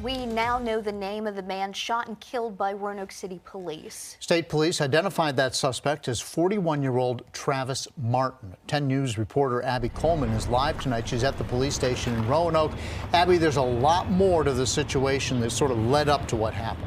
We now know the name of the man shot and killed by Roanoke City Police. State police identified that suspect as 41-year-old Travis Martin. 10 News reporter Abby Coleman is live tonight. She's at the police station in Roanoke. Abby, there's a lot more to the situation that sort of led up to what happened.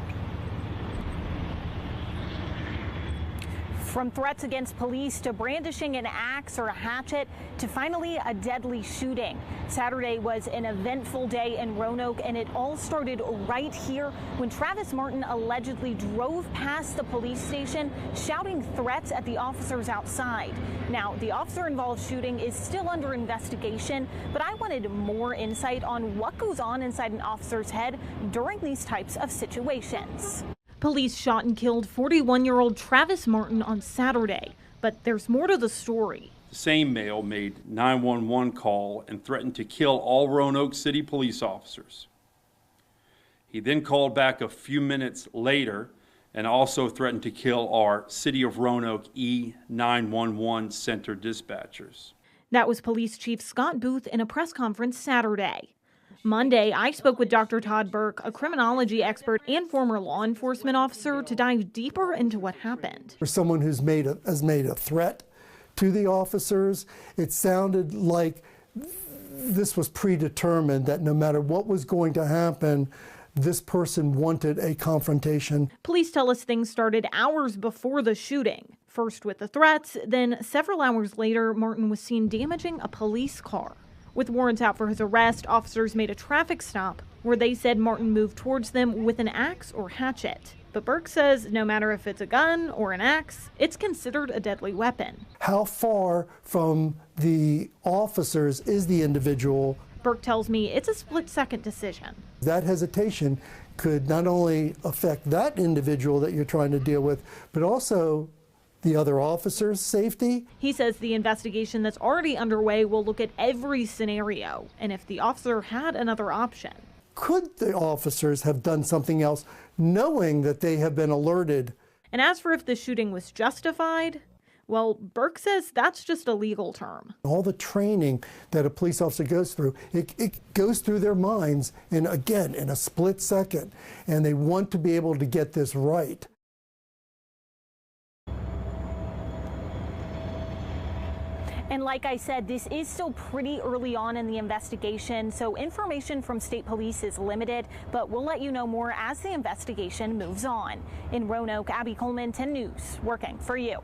From threats against police to brandishing an axe or a hatchet to finally a deadly shooting. Saturday was an eventful day in Roanoke, and it all started right here when Travis Martin allegedly drove past the police station shouting threats at the officers outside. Now, the officer-involved shooting is still under investigation, but I wanted more insight on what goes on inside an officer's head during these types of situations. Police shot and killed 41-year-old Travis Martin on Saturday, but there's more to the story. The same male made 911 call and threatened to kill all Roanoke City police officers. He then called back a few minutes later and also threatened to kill our City of Roanoke E911 center dispatchers. That was Police Chief Scott Booth in a press conference Saturday. Monday, I spoke with Dr. Todd Burke, a criminology expert and former law enforcement officer, to dive deeper into what happened. For someone has made a threat to the officers, it sounded like this was predetermined, that no matter what was going to happen, this person wanted a confrontation. Police tell us things started hours before the shooting. First with the threats, then several hours later, Martin was seen damaging a police car. With warrants out for his arrest, officers made a traffic stop where they said Martin moved towards them with an axe or hatchet. But Burke says no matter if it's a gun or an axe, it's considered a deadly weapon. How far from the officers is the individual? Burke tells me it's a split-second decision. That hesitation could not only affect that individual that you're trying to deal with, but also the other officer's safety. He says the investigation that's already underway will look at every scenario and if the officer had another option. Could the officers have done something else knowing that they have been alerted? And as for if the shooting was justified, well, Burke says that's just a legal term. All the training that a police officer goes through, it goes through their minds, and again, in a split second, and they want to be able to get this right. And like I said, this is still pretty early on in the investigation, so information from state police is limited, but we'll let you know more as the investigation moves on. In Roanoke, Abby Coleman, 10 News, working for you.